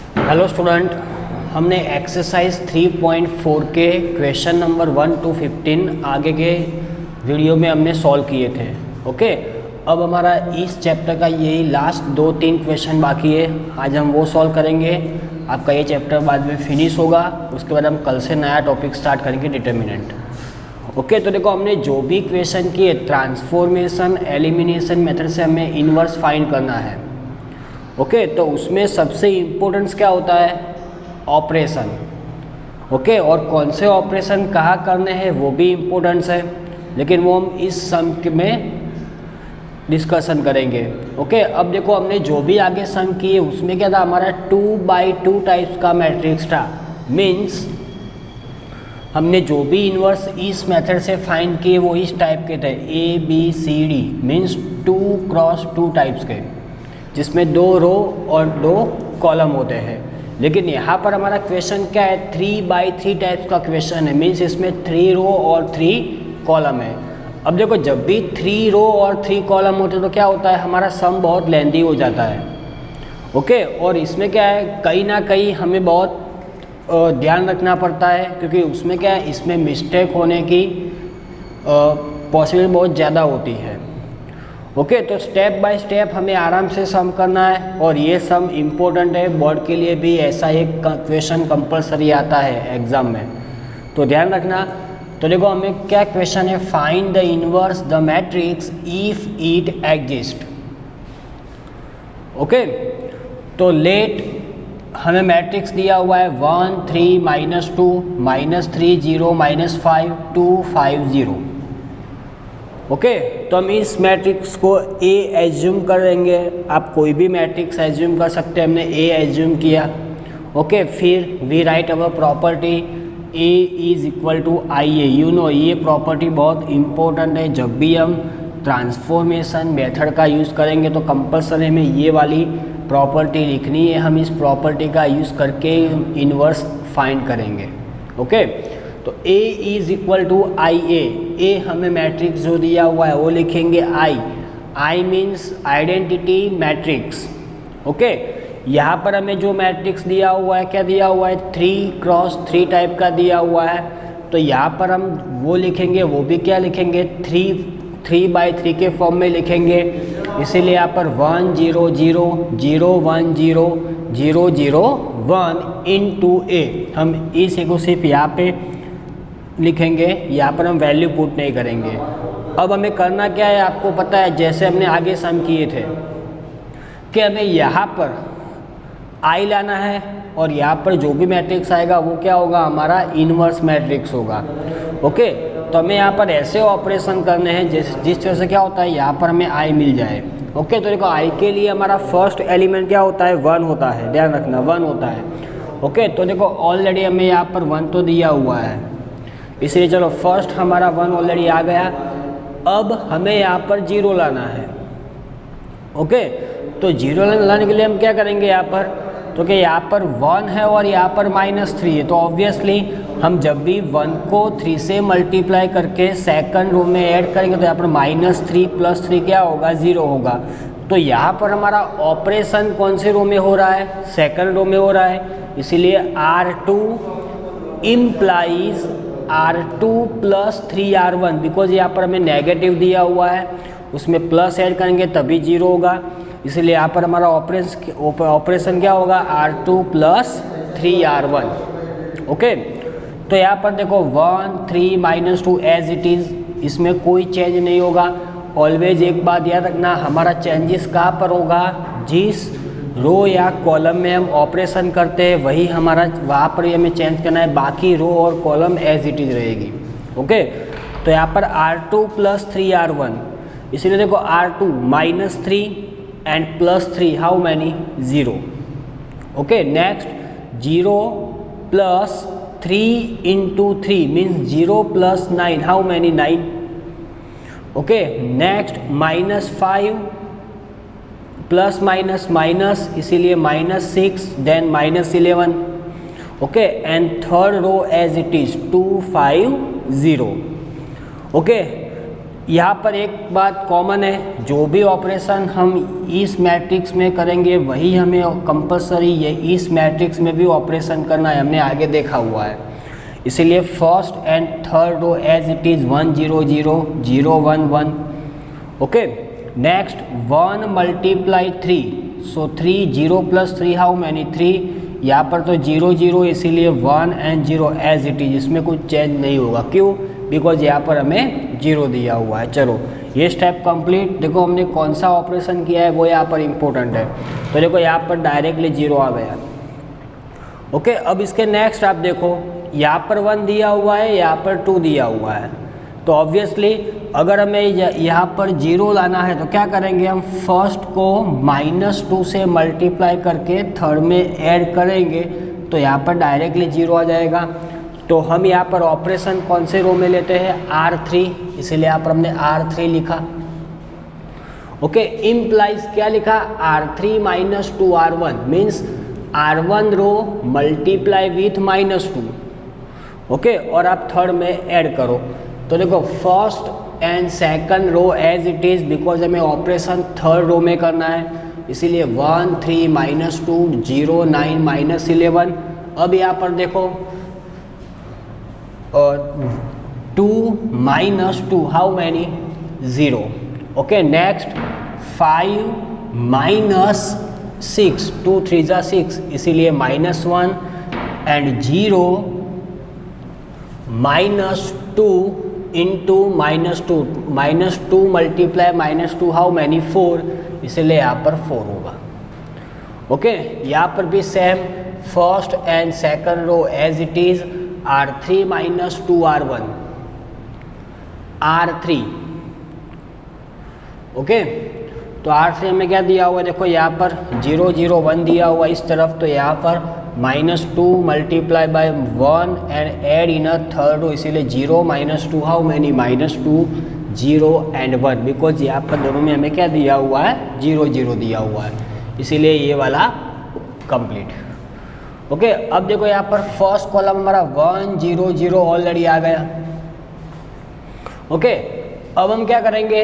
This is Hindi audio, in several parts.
हेलो स्टूडेंट, हमने एक्सरसाइज 3.4 के क्वेश्चन नंबर 1 to 15 आगे के वीडियो में हमने सॉल्व किए थे। ओके, अब हमारा इस चैप्टर का यही लास्ट 2-3 क्वेश्चन बाकी है। आज हम वो सॉल्व करेंगे। आपका ये चैप्टर बाद में फिनिश होगा। उसके बाद हम कल से नया टॉपिक स्टार्ट करेंगे, डिटर्मिनेंट। ओके, तो देखो हमने जो भी क्वेश्चन किए ट्रांसफॉर्मेशन एलिमिनेशन मेथड से हमें इनवर्स फाइंड करना है। ओके, तो उसमें सबसे इम्पोर्टेंस क्या होता है? ऑपरेशन। ओके, और कौन से ऑपरेशन कहाँ करने हैं वो भी इम्पोर्टेंस है, लेकिन वो हम इस सम में डिस्कशन करेंगे। ओके, अब देखो हमने जो भी आगे सम किए उसमें क्या था, हमारा 2x2 टाइप्स का मैट्रिक्स था। मीन्स हमने जो भी इन्वर्स इस मेथड से फाइंड किए वो इस टाइप के थे, ABCD मीन्स 2x2 टाइप्स के, जिसमें 2 रो और 2 कॉलम होते हैं। लेकिन यहाँ पर हमारा क्वेश्चन क्या है, 3x3 टाइप्स का क्वेश्चन है। मीन्स इसमें 3 रो और 3 कॉलम है। अब देखो जब भी 3 रो और 3 कॉलम होते हैं तो क्या होता है, हमारा सम बहुत लेंदी हो जाता है। ओके, और इसमें क्या है, कहीं ना कहीं हमें बहुत ध्यान रखना पड़ता है, क्योंकि उसमें क्या है, इसमें मिस्टेक होने की पॉसिबिलिटी बहुत ज़्यादा होती है। ओके, तो स्टेप बाय स्टेप हमें आराम से सम करना है, और ये सम इम्पोर्टेंट है। बोर्ड के लिए भी ऐसा एक क्वेश्चन कंपलसरी आता है एग्ज़ाम में, तो ध्यान रखना। तो देखो हमें क्या क्वेश्चन है, find the inverse the matrix if it exist. Okay, तो लेट हमें मैट्रिक्स दिया हुआ है 1 3 -2 -3 0 -5 2 5 0। ओके, तो हम इस मैट्रिक्स को A एज्यूम करेंगे। आप कोई भी मैट्रिक्स एज्यूम कर सकते हैं, हमने A एज्यूम किया। ओके, फिर we write our property A is equal to IA। You know ये प्रॉपर्टी बहुत इम्पोर्टेंट है। जब भी हम ट्रांसफॉर्मेशन मेथड का यूज़ करेंगे तो कंपल्सरी हमें ये वाली प्रॉपर्टी लिखनी है। हम इस प्रॉपर्टी का यूज़ करके इनवर्स फाइंड करेंगे। ओके, तो A is equal to IA। A हमें मैट्रिक्स जो दिया हुआ है वो लिखेंगे I means identity matrix. Okay, यहाँ पर हमें जो मैट्रिक्स दिया हुआ है, क्या दिया हुआ है, 3x3 टाइप का दिया हुआ है। तो यहाँ पर हम वो लिखेंगे, वो भी क्या लिखेंगे, 3x3 के फॉर्म में लिखेंगे। इसीलिए यहाँ पर 1 0 0 0 1 0 0 0 1 इंटू A हम इसी को सिर्फ यहाँ पे लिखेंगे। यहाँ पर हम वैल्यू पुट नहीं करेंगे। अब हमें करना क्या है, आपको पता है, जैसे हमने आगे सम किए थे कि हमें यहाँ पर I लाना है, और यहाँ पर जो भी मैट्रिक्स आएगा वो क्या होगा, हमारा इनवर्स मैट्रिक्स होगा। ओके, तो हमें यहाँ पर ऐसे ऑपरेशन करने हैं जिस तरह से क्या होता है, यहाँ पर हमें I मिल जाए। ओके, तो देखो I के लिए हमारा फर्स्ट एलिमेंट क्या होता है, 1 होता है। ध्यान रखना 1 होता है। ओके, तो देखो ऑलरेडी हमें यहाँ पर 1 तो दिया हुआ है, इसलिए चलो फर्स्ट हमारा 1 ऑलरेडी आ गया। अब हमें यहाँ पर 0 लाना है। ओके, तो 0 लाने के लिए हम क्या करेंगे यहाँ पर, तो कि यहाँ पर 1 है और यहाँ पर -3 है, तो ऑब्वियसली हम जब भी 1 को 3 से मल्टीप्लाई करके सेकंड रो में ऐड करेंगे तो यहाँ पर -3 + 3 क्या होगा, 0 होगा। तो यहाँ पर हमारा ऑपरेशन कौन से रो में हो रहा है, सेकंड रो में हो रहा है। इसीलिए R2 implies R2 + 3R1, because यहाँ पर हमें नेगेटिव दिया हुआ है, उसमें प्लस ऐड करेंगे तभी 0 होगा। इसलिए यहाँ पर हमारा ऑपरेशन क्या होगा, R2 + 3R1। ओके, तो यहाँ पर देखो 1 3 -2 एज इट इज़, इसमें कोई चेंज नहीं होगा। ऑलवेज एक बात याद रखना, हमारा चेंजेस कहाँ पर होगा, जिस रो या कॉलम में हम ऑपरेशन करते हैं वही हमारा वहाँ पर ही हमें चेंज करना है, बाकी रो और कॉलम एज इट इज़ रहेगी। ओके, तो यहाँ पर R2 + 3R1, इसलिए देखो R2 -3 and +3 how many, 0। Okay, next 0 + 3 into 3 means 0 + 9 how many, 9। Okay, next -5 plus minus minus, इसीलिए -6 then -11। Okay, and third row as it is 2 5 0। Okay, यहाँ पर एक बात कॉमन है, जो भी ऑपरेशन हम इस मैट्रिक्स में करेंगे वही हमें कंपलसरी ये इस मैट्रिक्स में भी ऑपरेशन करना है, हमने आगे देखा हुआ है। इसीलिए first and third row as it is 1 0 0 0 1 1। Okay, next 1 multiply 3, so 3 0 plus 3 how many 3, यहाँ पर तो 0 0 इसीलिए 1 एंड 0 एज इट इज, इसमें कुछ चेंज नहीं होगा। क्यों? बिकॉज यहाँ पर हमें 0 दिया हुआ है। चलो ये स्टेप कंप्लीट। देखो हमने कौन सा ऑपरेशन किया है वो यहाँ पर इम्पोर्टेंट है। तो देखो यहाँ पर डायरेक्टली 0 आ गया। ओके, अब इसके नेक्स्ट आप देखो, यहाँ पर 1 दिया हुआ है, यहाँ पर 2 दिया हुआ है। तो ऑब्वियसली अगर हमें यहाँ पर 0 लाना है तो क्या करेंगे, हम फर्स्ट को -2 से मल्टीप्लाई करके थर्ड में ऐड करेंगे तो यहाँ पर डायरेक्टली 0 आ जाएगा। तो हम यहाँ पर ऑपरेशन कौन से रो में लेते हैं, R3, इसीलिए यहाँ पर हमने R3 लिखा। ओके, इम्प्लाइज क्या लिखा, R3 - 2R1 means R1 row multiply with -2। Okay, और आप थर्ड में ऐड करो। तो देखो first and second row as it is, because हमें ऑपरेशन थर्ड रो में करना है, इसीलिए 1 3 -2 0 9 -11। अब यहाँ पर देखो 2 -2 हाउ मैनी 0। ओके, नेक्स्ट 5 -6, 2 3 जा 6, इसीलिए -1 and 0 -2 into -2, -2 multiply -2 how many 4, इसलिए यहाँ पर 4 होगा। ओके, यहाँ पर भी same, first and second row as it is, R3 - 2R1 R3। Okay, तो R3 में क्या दिया हुआ है, देखो यहाँ पर 0 0 1 दिया हुआ इस तरफ, तो यहाँ पर -2 multiply by 1 and add in a third row, इसीलिए 0 -2 हाउ मैनी -2 0 एंड 1, बिकॉज यहाँ पर दोनों में हमें क्या दिया हुआ है, 0 0 दिया हुआ है, इसीलिए ये वाला कंप्लीट। ओके, अब देखो यहाँ पर फर्स्ट कॉलम हमारा 1 0 0 ऑलरेडी आ गया। ओके, अब हम क्या करेंगे,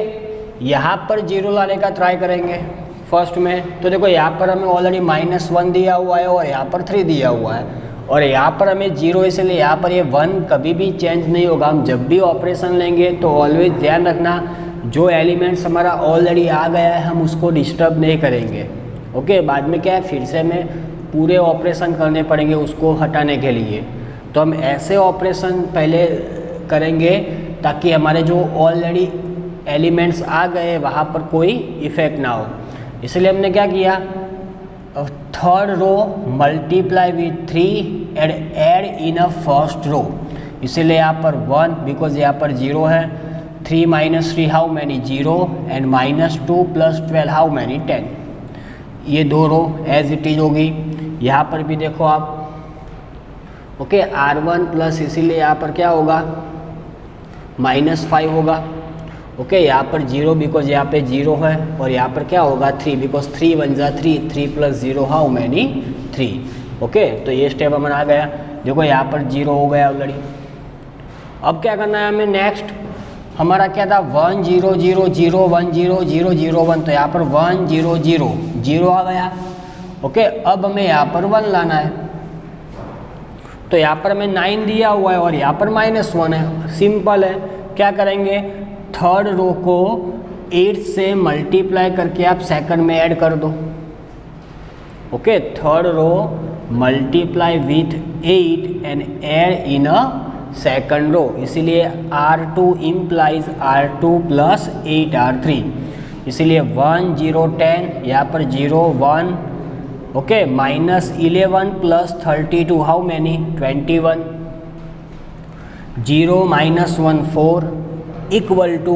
यहाँ पर 0 लाने का ट्राई करेंगे फर्स्ट में। तो देखो यहाँ पर हमें ऑलरेडी -1 दिया हुआ है और यहाँ पर 3 दिया हुआ है, और यहाँ पर हमें 0, इसलिए यहाँ पर ये 1 कभी भी चेंज नहीं होगा। हम जब भी ऑपरेशन लेंगे तो ऑलवेज ध्यान रखना, जो एलिमेंट्स हमारा ऑलरेडी आ गया है हम उसको डिस्टर्ब नहीं करेंगे। ओके, बाद में क्या है, फिर से हमें पूरे ऑपरेशन करने पड़ेंगे उसको हटाने के लिए। तो हम ऐसे ऑपरेशन पहले करेंगे ताकि हमारे जो ऑलरेडी एलिमेंट्स आ गए वहाँ पर कोई इफ़ेक्ट ना हो। इसलिए हमने क्या किया, third row multiply with 3 and add in a first row, इसीलिए यहाँ पर 1 बिकॉज यहाँ पर 0 है। 3 - 3 how many 0 and -2 + 12 how many 10, ये 2 रो एज इट इज होगी। यहाँ पर भी देखो आप, ओके, R1 प्लस, इसीलिए यहाँ पर क्या होगा, -5 होगा। ओके, यहाँ पर 0 बिकॉज यहाँ पे 0 है, और यहाँ पर क्या होगा 3 बिकॉज 3 1 जा 3, 3 + 0 हाउ मैनी 3। ओके, तो ये स्टेप हमारा आ गया। देखो यहाँ पर 0 हो गया ऑलरेडी। अब क्या करना है हमें, नेक्स्ट हमारा क्या था, 1 0 0 0 1 0 0 0 1, तो यहाँ पर 1 0 0 0 आ गया। ओके, अब हमें यहाँ पर 1 लाना है, तो यहाँ पर हमें 9 दिया हुआ है और यहाँ पर -1 है। सिंपल है, क्या करेंगे, थर्ड रो को 8 से मल्टीप्लाई करके आप सेकंड में ऐड कर दो। Okay, third row multiply with 8 and add in a second row, इसीलिए R2 इम्प्लाइज R2 + 8 R3, इसीलिए 1 0 10, यहाँ पर 0 1। Okay, -11 + 32 how many 21, 0 -1 4 equal to,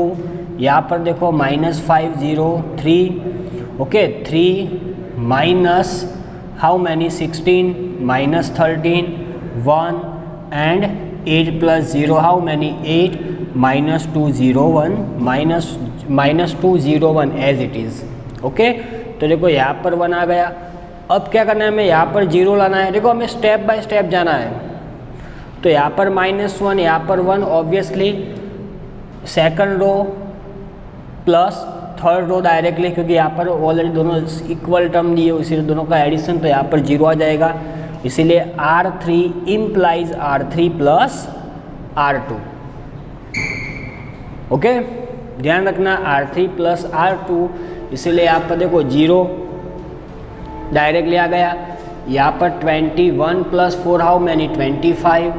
यहाँ पर देखो -5 0 3। Okay, 3 minus how many 16 -13 1 and 8 + 0 how many 8 -2 0 1 -2 0 1 as it is. Okay, तो देखो यहाँ पर 1 आ गया। अब क्या करना है, हमें यहाँ पर 0 लाना है। देखो हमें स्टेप बाय स्टेप जाना है, तो यहाँ पर -1, यहाँ पर 1, obviously second row plus third row directly, क्योंकि यहाँ पर ऑलरेडी दोनों इक्वल टर्म दिए, इसीलिए दोनों का एडिशन, तो यहाँ पर 0 आ जाएगा, इसीलिए R3 implies R3 plus R2। Okay, ध्यान रखना R3 प्लस R2, इसीलिए यहाँ पर देखो 0 डायरेक्टली आ गया। यहाँ पर 21 प्लस 4 हाउ मैनी 25,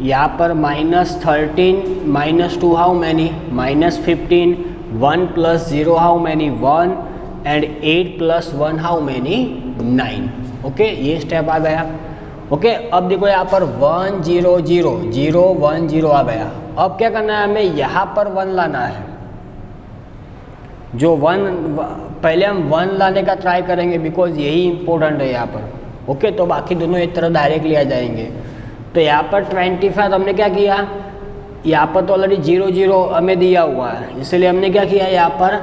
यहाँ पर -13 -2 how many -15, 1 plus 0 how many 1 and 8 plus 1 how many 9। Okay, ये स्टेप आ गया। ओके, अब देखो यहाँ पर 1 0 0 0 1 0 आ गया। अब क्या करना है, हमें यहाँ पर 1 लाना है। जो 1 पहले हम 1 लाने का ट्राई करेंगे, बिकॉज यही इंपॉर्टेंट है यहाँ पर। ओके, तो बाकी दोनों एक तरफ डायरेक्टली आ जाएंगे। तो यहाँ पर 25 हमने क्या किया, यहाँ पर तो ऑलरेडी 0 0 हमें दिया हुआ है, इसलिए हमने क्या किया, यहाँ पर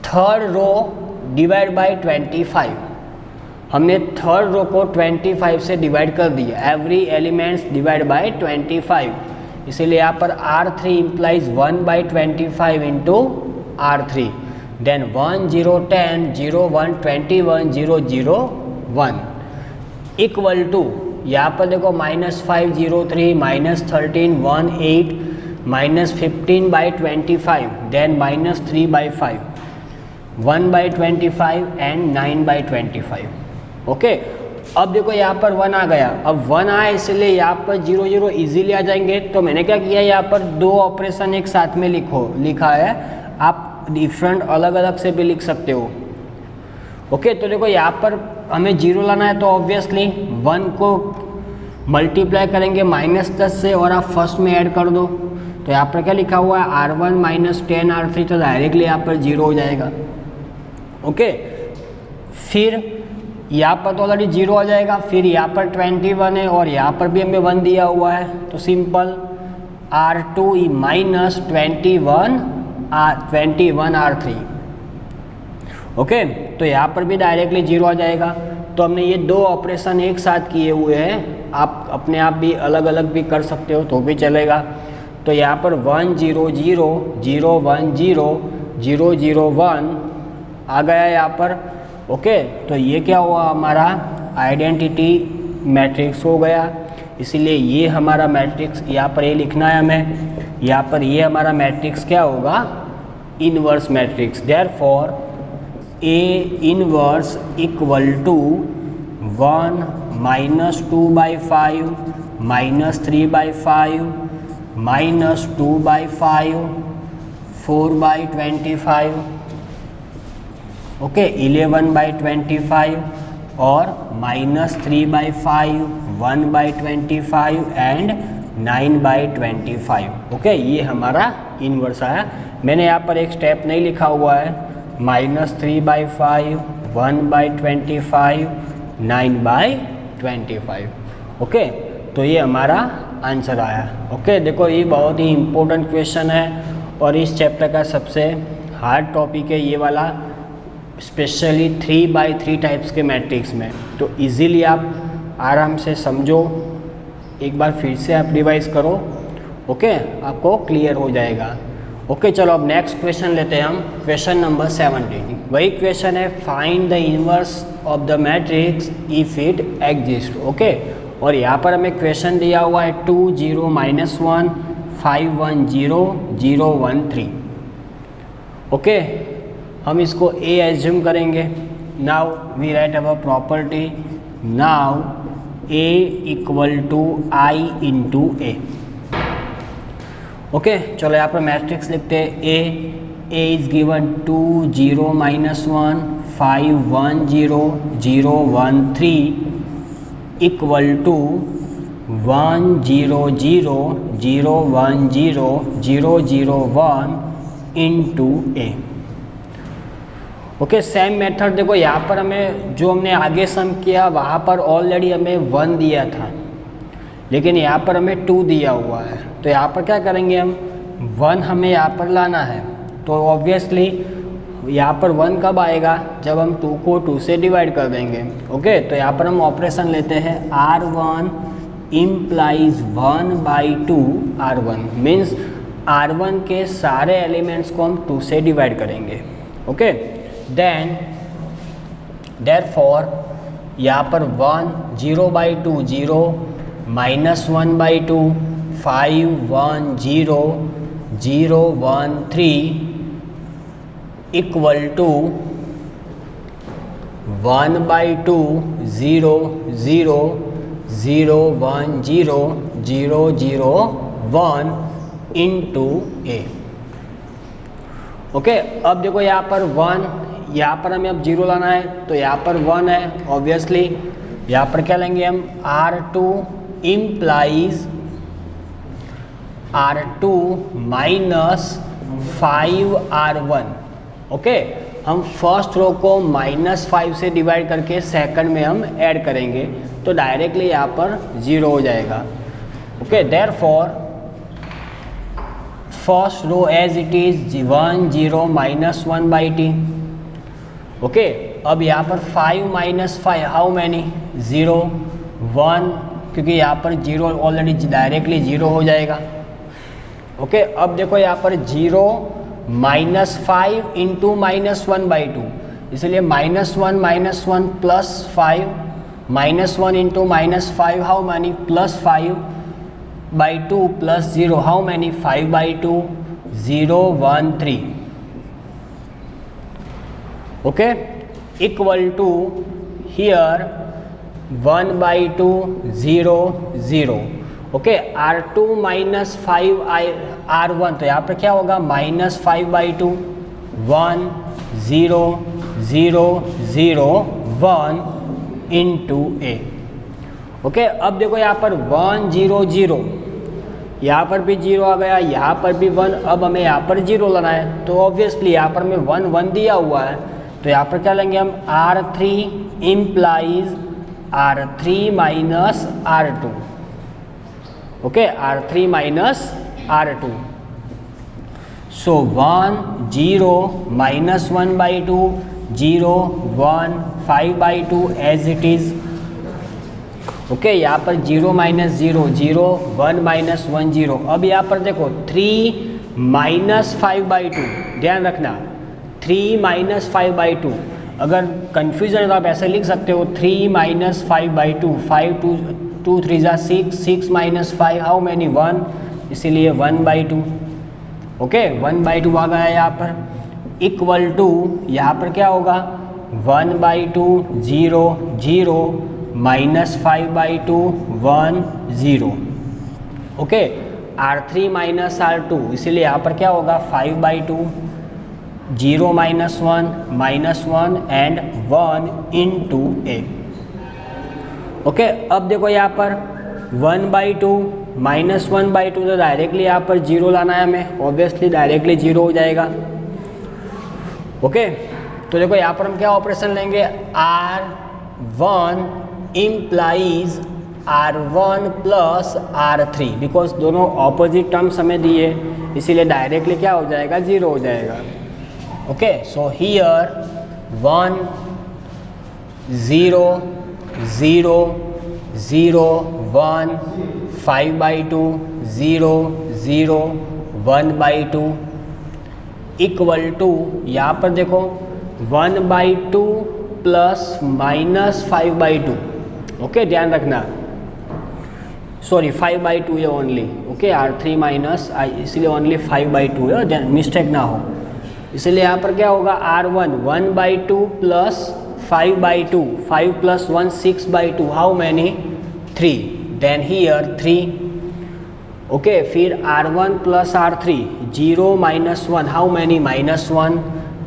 थर्ड रो डिवाइड बाय 25, हमने थर्ड रो को 25 से डिवाइड कर दिया। एवरी एलिमेंट्स डिवाइड बाय 25, इसीलिए यहाँ पर R3 implies 1 by 25 into R3, then 1 0 10 0 1 21 0 0 1 equal to, यहाँ पर देखो -5 0 3 -13 1 8 -15 by 25, then -3 by 5 1 by 25 and 9 by 25। Okay, अब देखो यहाँ पर 1 आ गया। अब 1 आया, इसलिए यहाँ पर 0 0 इजीली आ जाएंगे। तो मैंने क्या किया, यहाँ पर 2 ऑपरेशन एक साथ में लिखा है। आप डिफरेंट अलग अलग से भी लिख सकते हो। ओके, तो देखो यहाँ पर हमें 0 लाना है, तो ऑब्वियसली 1 को मल्टीप्लाई करेंगे -10 से और आप फर्स्ट में ऐड कर दो। तो यहाँ पर क्या लिखा हुआ है, R1 -10 R3, तो डायरेक्टली यहाँ पर 0 हो जाएगा। ओके, फिर यहाँ पर तो ऑलरेडी 0 आ जाएगा, फिर यहाँ पर 21 है और यहाँ पर भी हमें 1 दिया हुआ है, तो सिंपल R2 -21 R3। ओके, तो यहाँ पर भी डायरेक्टली 0 आ जाएगा। तो हमने ये 2 ऑपरेशन एक साथ किए हुए हैं। आप अपने आप भी अलग अलग भी कर सकते हो तो भी चलेगा। तो यहाँ पर 1 0 0 0 1 0 0 0 1 आ गया यहाँ पर। ओके, तो ये क्या हुआ, हमारा आइडेंटिटी मैट्रिक्स हो गया। इसीलिए ये हमारा मैट्रिक्स, यहाँ पर ये लिखना है हमें, यहाँ पर ये हमारा मैट्रिक्स क्या होगा, inverse matrix. Therefore A inverse equal to 1 -2/5 -3/5 -2/5 4/25, okay, 11/25 और -3/5 1/25 एंड 9/25। ओके, ये हमारा इनवर्स आया। मैंने यहाँ पर एक स्टेप नहीं लिखा हुआ है, -3/5 1/25 9/25। ओके, तो ये हमारा आंसर आया। ओके, देखो ये बहुत ही इम्पोर्टेंट क्वेश्चन है और इस चैप्टर का सबसे हार्ड टॉपिक है ये वाला, स्पेशली 3x3 टाइप्स के मैट्रिक्स में। तो इजीली आप आराम से समझो, एक बार फिर से आप रिवाइज करो। ओके, आपको क्लियर हो जाएगा। ओके, चलो अब नेक्स्ट क्वेश्चन लेते हैं हम, क्वेश्चन नंबर 17। वही क्वेश्चन है, find the inverse of the matrix if it exist. Okay, और यहाँ पर हमें क्वेश्चन दिया हुआ है 2 0 -1 5 1 0 0 1 3। ओके, हम इसको A एज्यूम करेंगे। Now we write our property, now A equal to I into A। Okay, चलो यहाँ पर मैट्रिक्स लिखते हैं। A is given 2 0 -1 5 1 0 0 1 3 equal to 1 0 0 0 1 0 0 0 1 into A। Okay, same method देखो, यहाँ पर हमें जो हमने आगे सम किया वहाँ पर ऑलरेडी हमें 1 दिया था, लेकिन यहाँ पर हमें 2 दिया हुआ है। तो यहाँ पर क्या करेंगे हम, 1 हमें यहाँ पर लाना है। तो ऑब्वियसली यहाँ पर 1 कब आएगा, जब हम 2 को 2 से डिवाइड कर देंगे। ओके, तो यहाँ पर हम ऑपरेशन लेते हैं, R1 implies 1/2 R1 means R1 के सारे एलिमेंट्स को हम 2 से डिवाइड करेंगे। ओके, देन देयरफॉर यहाँ पर 1 0/2 0 -1/2 5 1 0 0 1 3 equal to 1/2 0 0 0 1 0 0 0 1 into A. Okay, अब देखो यहाँ पर 1, यहाँ पर हमें अब 0 लाना है तो यहाँ पर 1 है ऑब्वियसली। यहाँ पर क्या लेंगे हम, R2 implies R2 minus 5R1। Okay, हम फर्स्ट रो को -5 से डिवाइड करके सेकंड में हम ऐड करेंगे तो डायरेक्टली यहाँ पर 0 हो जाएगा। Okay, therefore first row as it is 1 0 -1/t। Okay, अब यहाँ पर 5 - 5 हाउ मैनी, 0 1, क्योंकि यहाँ पर 0 ऑलरेडी डायरेक्टली 0 हो जाएगा। ओके, अब देखो यहाँ पर 0 -5 इंटू -1/2, इसलिए -1 -1 plus 5 -1 into -5 how many, +5/2 plus 0 how many, 5/2 0 1 3। Okay, equal to here 1/2 0 0। Okay, R2 -5 R1, तो यहाँ पर क्या होगा, -5/2 1 0 0 0 1 इंटू ए। ओके, अब देखो यहाँ पर 1 0 0, यहाँ पर भी 0 आ गया, यहाँ पर भी 1, अब हमें यहाँ पर 0 लाना है तो ऑब्वियसली यहाँ पर हमें 1 1 दिया हुआ है तो यहाँ पर क्या लेंगे हम, R3 implies R3 minus R2। Okay, R3 minus R2, so 1 0 -1/2 0 1 5/2 as it is. Okay, यहाँ पर 0 - 0 0 1 - 1 0। अब यहाँ पर देखो 3 -5/2, ध्यान रखना 3 -5/2, अगर कन्फ्यूजन है तो आप ऐसे लिख सकते हो 3 -5/2, 5 2 3 6 6 -5 हाउ मैनी, 1, इसीलिए 1/2। ओके, 1/2 आ गया यहाँ पर, इक्वल टू यहाँ पर क्या होगा, 1/2 0 0 -5/2 1 0। ओके, R3 माइनस R2, इसीलिए यहाँ पर क्या होगा, 5/2 0 -1 एंड 1 इंटू ए। ओके, अब देखो यहाँ पर 1/2 -1/2, तो डायरेक्टली यहाँ पर 0 लाना है हमें, ऑब्वियसली डायरेक्टली 0 हो जाएगा। ओके, तो देखो यहाँ पर हम क्या ऑपरेशन लेंगे, R1 implies R1 plus R3, because दोनों ऑपोजिट टर्म्स हमें दिए इसीलिए डायरेक्टली क्या हो जाएगा, 0 हो जाएगा। Okay, so here 1 0 0 0 1 5/2 0 0 1/2 equal to यहाँ पर देखो 1/2 प्लस -5/2। ओके, ध्यान रखना, सॉरी 5/2 है ओनली। ओके, R3 माइनस इसलिए ओनली 5/2 है, मिस्टेक ना हो, इसलिए यहाँ पर क्या होगा, R1 1/2 plus 5/2, 5 + 1 6/2 how many, 3, then here 3। Okay, फिर R1 plus R3 0 -1 how many, -1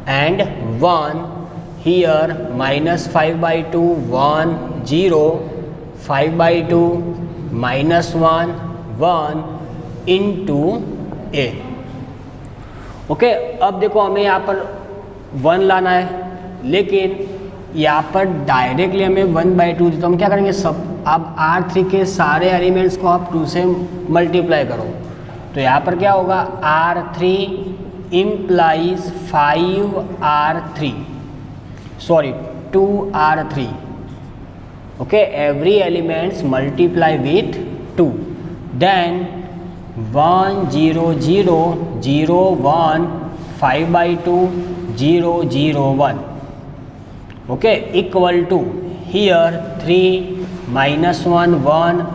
and 1 here -5/2 1 0 5/2 -1 1 into A. Okay, अब देखो हमें यहाँ पर 1 लाना है, लेकिन यहाँ पर डायरेक्टली हमें 1/2 तो हम क्या करेंगे, सब अब R3 के सारे एलिमेंट्स को आप 2 से मल्टीप्लाई करो तो यहाँ पर क्या होगा, R3 implies 5R3, sorry 2R3। Okay, every elements multiply with 2, then 1 0 0 0 1 5/2 0 0 1. Okay, equal to here 3 minus 1 1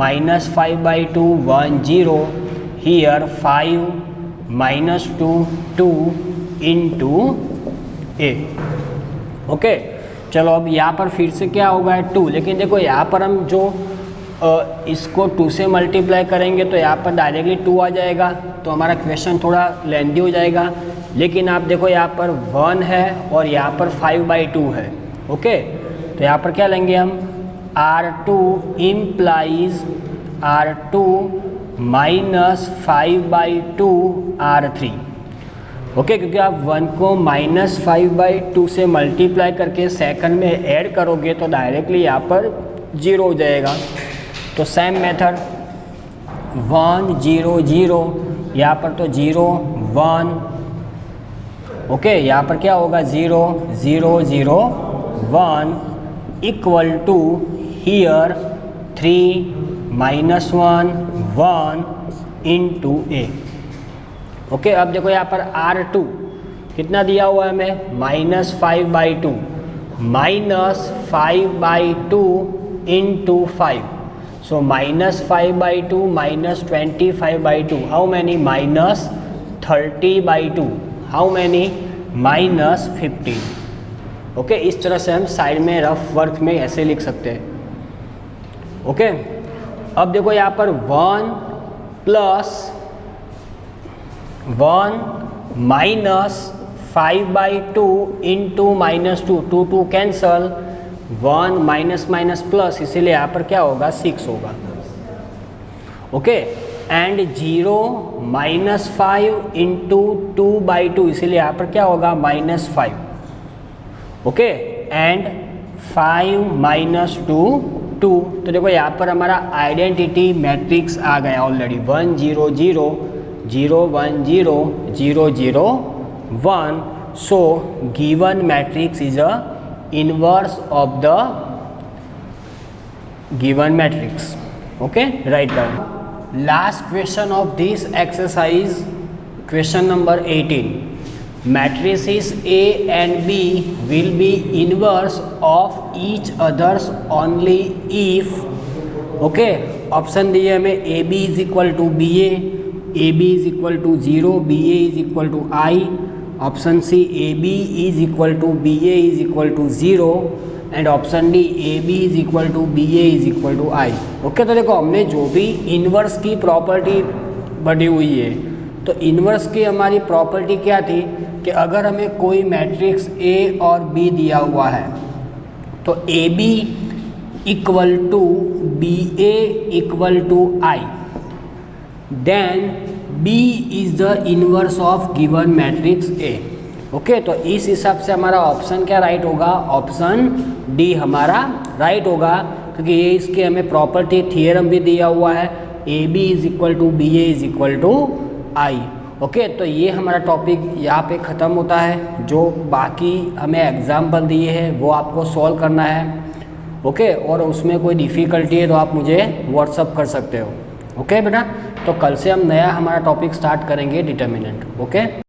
minus 5/2 1 0, here 5 minus 2 2 into a. Okay चलो अब यहाँ पर फिर से क्या होगा 2, लेकिन देखो यहाँ पर हम जो इसको 2 से मल्टीप्लाई करेंगे तो यहाँ पर डायरेक्टली 2 आ जाएगा, तो हमारा क्वेश्चन थोड़ा लेंथी हो जाएगा। लेकिन आप देखो यहाँ पर 1 है और यहाँ पर 5/2 है। ओके तो यहाँ पर क्या लेंगे हम, R2 implies R2 minus 5/2 R3। Okay क्योंकि आप 1 को -5/2 से मल्टीप्लाई करके सेकंड में ऐड करोगे तो डायरेक्टली यहाँ पर 0 हो जाएगा। तो सेम मेथड 1 0 0, यहाँ पर तो 0 1। ओके यहाँ पर क्या होगा 0 0 0 1 equal to here 3 minus 1 1 into a। Okay अब देखो यहाँ पर R2 कितना दिया हुआ है हमें, -5/2 -5/2 into 5। So -5/2 -25/2 how many, -30/2 how many, -15। Okay इस तरह से हम साइड में रफ वर्क में ऐसे लिख सकते हैं। ओके अब देखो यहाँ पर 1 + 1 minus 5/2 into -2, 2 2 cancel, 1 minus minus plus, इसीलिए यहाँ पर क्या होगा 6 होगा। ओके एंड 0 -5 into 2/2, इसीलिए यहाँ पर क्या होगा -5। Okay and 5 minus 2 2। तो देखो यहाँ पर हमारा आइडेंटिटी मैट्रिक्स आ गया already, 1 0 0 0 1 0 0 0 1। So given matrix is a inverse of the given matrix. Okay write down. Last question of this exercise, question number 18। Matrices A and B will be inverse of each others only if, okay option दिए हमें AB is equal to BA, AB is equal to 0, BA is equal to I, option C AB is equal to BA is equal to 0 and option D AB is equal to BA is equal to I। Okay तो देखो हमने जो भी इनवर्स की प्रॉपर्टी बढ़ी हुई है, तो इनवर्स की हमारी प्रॉपर्टी क्या थी कि अगर हमें कोई मैट्रिक्स A और B दिया हुआ है तो AB equal to BA equal to I, then B is the inverse of given matrix A। Okay तो इस हिसाब से हमारा ऑप्शन क्या राइट होगा, ऑप्शन डी हमारा राइट होगा, क्योंकि ये इसके हमें प्रॉपर्टी थियरम भी दिया हुआ है, AB is equal to BA is equal to I। Okay तो ये हमारा टॉपिक यहाँ पे ख़त्म होता है। जो बाकी हमें एग्जाम्पल दिए हैं वो आपको सॉल्व करना है। ओके और उसमें कोई डिफ़िकल्टी है तो आप मुझे व्हाट्सअप कर सकते हो। ओके बेटा, तो कल से हम नया हमारा टॉपिक स्टार्ट करेंगे डिटर्मिनेंट। ओके।